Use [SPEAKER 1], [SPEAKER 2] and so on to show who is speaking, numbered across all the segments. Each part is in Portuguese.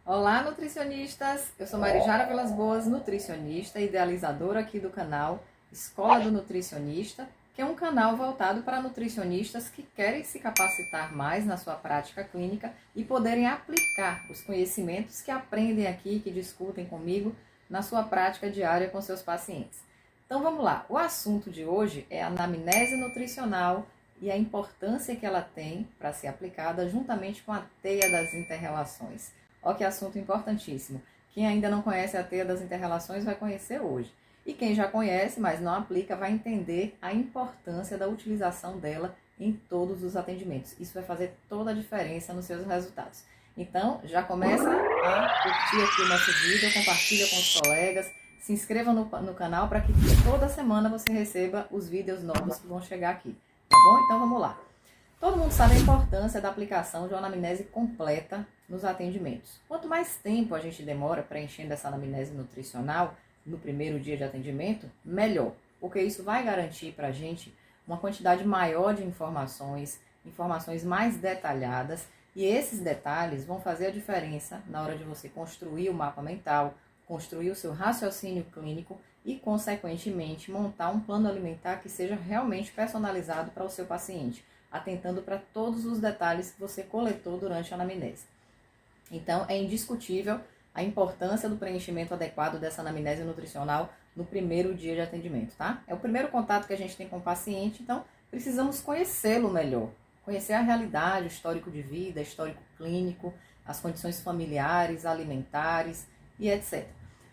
[SPEAKER 1] Olá, nutricionistas! Eu sou Marijara Vilas Boas, nutricionista e idealizadora aqui do canal Escola do Nutricionista, que é um canal voltado para nutricionistas que querem se capacitar mais na sua prática clínica e poderem aplicar os conhecimentos que aprendem aqui, que discutem comigo, na sua prática diária com seus pacientes. Então vamos lá, o assunto de hoje é a anamnese nutricional e a importância que ela tem para ser aplicada juntamente com a teia das interrelações. Olha que assunto importantíssimo. Quem ainda não conhece a teia das interrelações vai conhecer hoje. E quem já conhece, mas não aplica, vai entender a importância da utilização dela em todos os atendimentos. Isso vai fazer toda a diferença nos seus resultados. Então, já começa a curtir aqui o nosso vídeo, compartilha com os colegas, se inscreva no canal para que toda semana você receba os vídeos novos que vão chegar aqui. Tá bom? Então, vamos lá. Todo mundo sabe a importância da aplicação de uma anamnese completa nos atendimentos. Quanto mais tempo a gente demora preenchendo essa anamnese nutricional no primeiro dia de atendimento, melhor, porque isso vai garantir para a gente uma quantidade maior de informações mais detalhadas, e esses detalhes vão fazer a diferença na hora de você construir o mapa mental, construir o seu raciocínio clínico e, consequentemente, montar um plano alimentar que seja realmente personalizado para o seu paciente, atentando para todos os detalhes que você coletou durante a anamnese. Então, é indiscutível a importância do preenchimento adequado dessa anamnese nutricional no primeiro dia de atendimento, tá? É o primeiro contato que a gente tem com o paciente, então precisamos conhecê-lo melhor, conhecer a realidade, o histórico de vida, histórico clínico, as condições familiares, alimentares e etc.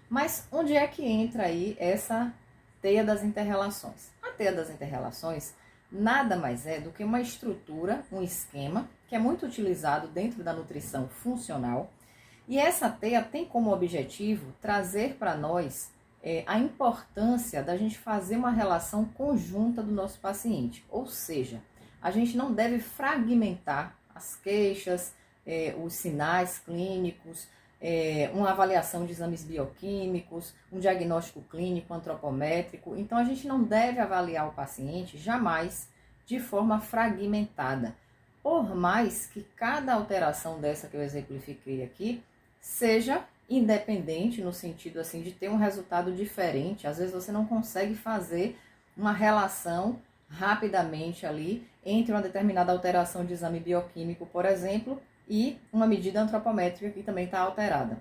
[SPEAKER 1] Mas onde é que entra aí essa teia das interrelações? A teia das interrelações nada mais é do que uma estrutura, um esquema, que é muito utilizado dentro da nutrição funcional. E essa teia tem como objetivo trazer para nós a importância da gente fazer uma relação conjunta do nosso paciente. Ou seja, a gente não deve fragmentar as queixas, os sinais clínicos, uma avaliação de exames bioquímicos, um diagnóstico clínico antropométrico. Então, a gente não deve avaliar o paciente jamais de forma fragmentada, por mais que cada alteração dessa que eu exemplifiquei aqui seja independente, no sentido assim de ter um resultado diferente. Às vezes você não consegue fazer uma relação rapidamente ali entre uma determinada alteração de exame bioquímico, por exemplo, e uma medida antropométrica que também está alterada.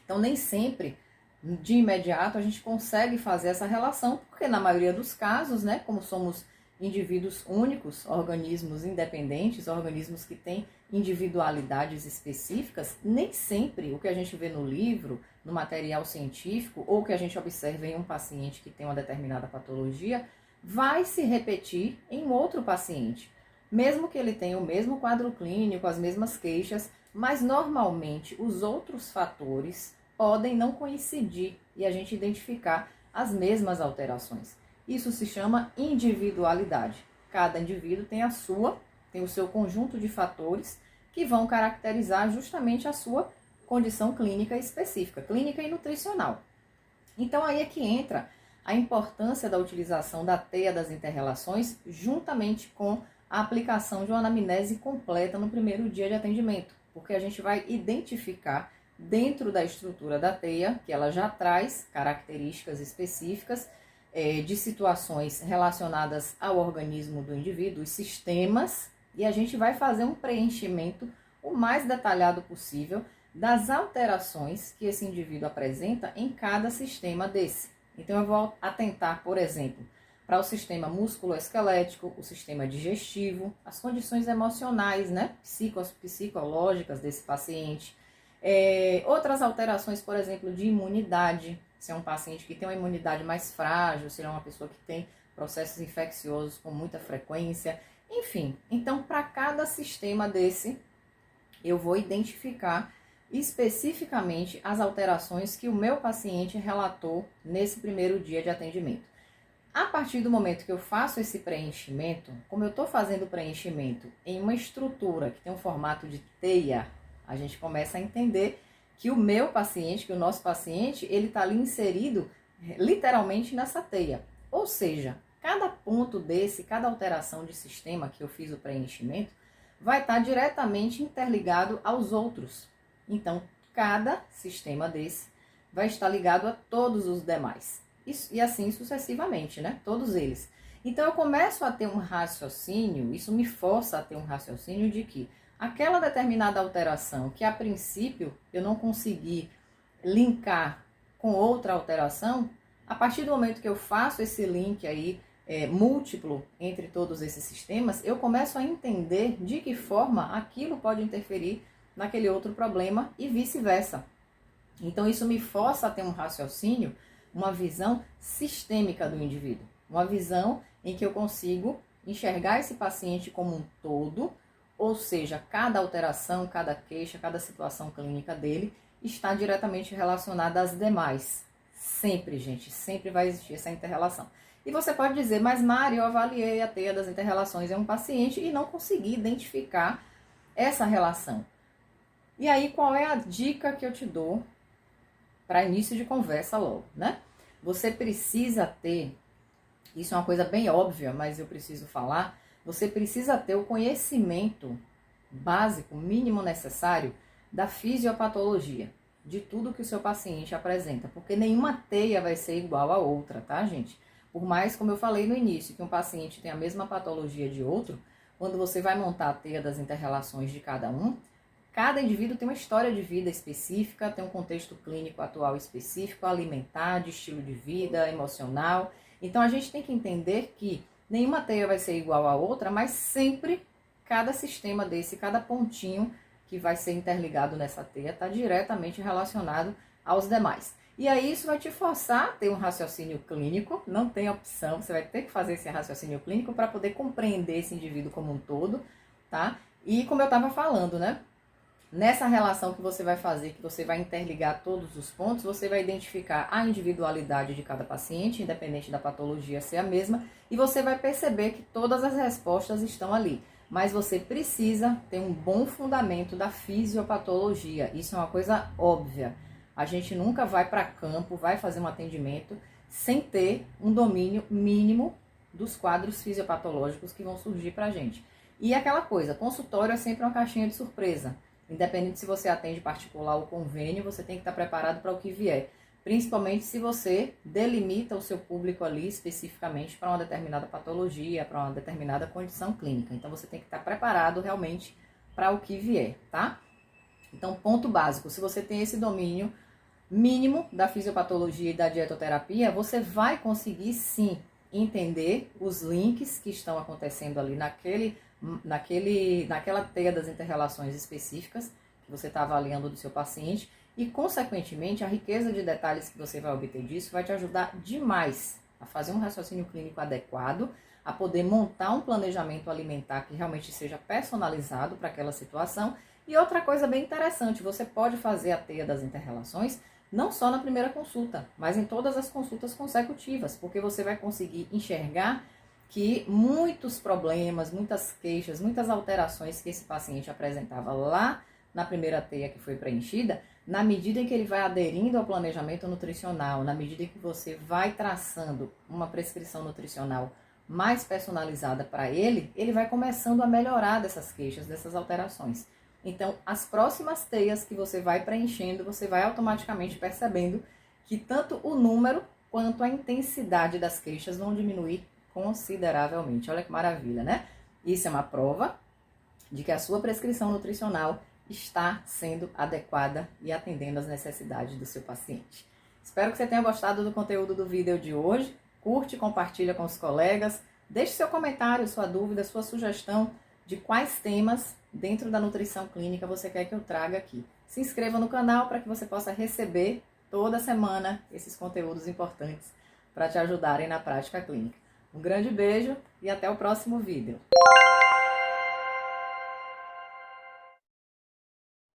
[SPEAKER 1] Então, nem sempre, de imediato, a gente consegue fazer essa relação, porque na maioria dos casos, né, como somos indivíduos únicos, organismos independentes, organismos que têm individualidades específicas, nem sempre o que a gente vê no livro, no material científico, ou que a gente observa em um paciente que tem uma determinada patologia, vai se repetir em outro paciente. Mesmo que ele tenha o mesmo quadro clínico, as mesmas queixas, mas normalmente os outros fatores podem não coincidir e a gente identificar as mesmas alterações. Isso se chama individualidade. Cada indivíduo tem o seu conjunto de fatores que vão caracterizar justamente a sua condição clínica específica, clínica e nutricional. Então aí é que entra a importância da utilização da teia das interrelações juntamente com a aplicação de uma anamnese completa no primeiro dia de atendimento, porque a gente vai identificar dentro da estrutura da teia, que ela já traz características específicas de situações relacionadas ao organismo do indivíduo, os sistemas, e a gente vai fazer um preenchimento o mais detalhado possível das alterações que esse indivíduo apresenta em cada sistema desse. Então eu vou atentar, por exemplo, para o sistema musculoesquelético, o sistema digestivo, as condições emocionais, né, psicológicas desse paciente, outras alterações, por exemplo, de imunidade, se é um paciente que tem uma imunidade mais frágil, se é uma pessoa que tem processos infecciosos com muita frequência, enfim. Então, para cada sistema desse, eu vou identificar especificamente as alterações que o meu paciente relatou nesse primeiro dia de atendimento. A partir do momento que eu faço esse preenchimento, como eu estou fazendo o preenchimento em uma estrutura que tem um formato de teia, a gente começa a entender que o meu paciente, que o nosso paciente, ele está ali inserido literalmente nessa teia. Ou seja, cada ponto desse, cada alteração de sistema que eu fiz o preenchimento, vai estar diretamente interligado aos outros. Então, cada sistema desse vai estar ligado a todos os demais. E assim sucessivamente, né? Todos eles. Então eu começo a ter um raciocínio, isso me força a ter um raciocínio de que aquela determinada alteração que a princípio eu não consegui linkar com outra alteração, a partir do momento que eu faço esse link aí múltiplo entre todos esses sistemas, eu começo a entender de que forma aquilo pode interferir naquele outro problema e vice-versa. Então isso me força a ter um raciocínio, uma visão sistêmica do indivíduo, uma visão em que eu consigo enxergar esse paciente como um todo, ou seja, cada alteração, cada queixa, cada situação clínica dele está diretamente relacionada às demais. Sempre, gente, sempre vai existir essa inter-relação. E você pode dizer, mas Mari, eu avaliei a teia das inter-relações em um paciente e não consegui identificar essa relação. E aí, qual é a dica que eu te dou para início de conversa logo, né? Você precisa ter, isso é uma coisa bem óbvia, mas eu preciso falar, você precisa ter o conhecimento básico, mínimo necessário, da fisiopatologia, de tudo que o seu paciente apresenta, porque nenhuma teia vai ser igual a outra, tá, gente? Por mais, como eu falei no início, que um paciente tem a mesma patologia de outro, quando você vai montar a teia das inter-relações de cada um, cada indivíduo tem uma história de vida específica, tem um contexto clínico atual específico, alimentar, de estilo de vida, emocional. Então a gente tem que entender que nenhuma teia vai ser igual a outra, mas sempre cada sistema desse, cada pontinho que vai ser interligado nessa teia está diretamente relacionado aos demais. E aí isso vai te forçar a ter um raciocínio clínico, não tem opção, você vai ter que fazer esse raciocínio clínico para poder compreender esse indivíduo como um todo, tá? E como eu estava falando, né? Nessa relação que você vai fazer, que você vai interligar todos os pontos, você vai identificar a individualidade de cada paciente, independente da patologia ser a mesma, e você vai perceber que todas as respostas estão ali. Mas você precisa ter um bom fundamento da fisiopatologia. Isso é uma coisa óbvia. A gente nunca vai para campo, vai fazer um atendimento sem ter um domínio mínimo dos quadros fisiopatológicos que vão surgir para a gente. E aquela coisa, consultório é sempre uma caixinha de surpresa. Independente se você atende particular ou convênio, você tem que estar preparado para o que vier. Principalmente se você delimita o seu público ali especificamente para uma determinada patologia, para uma determinada condição clínica. Então você tem que estar preparado realmente para o que vier, tá? Então, ponto básico, se você tem esse domínio mínimo da fisiopatologia e da dietoterapia, você vai conseguir sim entender os links que estão acontecendo ali naquela teia das inter-relações específicas que você está avaliando do seu paciente e, consequentemente, a riqueza de detalhes que você vai obter disso vai te ajudar demais a fazer um raciocínio clínico adequado, a poder montar um planejamento alimentar que realmente seja personalizado para aquela situação. E outra coisa bem interessante, você pode fazer a teia das inter-relações não só na primeira consulta, mas em todas as consultas consecutivas, porque você vai conseguir enxergar que muitos problemas, muitas queixas, muitas alterações que esse paciente apresentava lá na primeira teia que foi preenchida, na medida em que ele vai aderindo ao planejamento nutricional, na medida em que você vai traçando uma prescrição nutricional mais personalizada para ele, ele vai começando a melhorar dessas queixas, dessas alterações. Então, as próximas teias que você vai preenchendo, você vai automaticamente percebendo que tanto o número quanto a intensidade das queixas vão diminuir consideravelmente. Olha que maravilha, né? Isso é uma prova de que a sua prescrição nutricional está sendo adequada e atendendo às necessidades do seu paciente. Espero que você tenha gostado do conteúdo do vídeo de hoje. Curte, compartilha com os colegas. Deixe seu comentário, sua dúvida, sua sugestão de quais temas dentro da nutrição clínica você quer que eu traga aqui. Se inscreva no canal para que você possa receber toda semana esses conteúdos importantes para te ajudarem na prática clínica. Um grande beijo e até o próximo vídeo.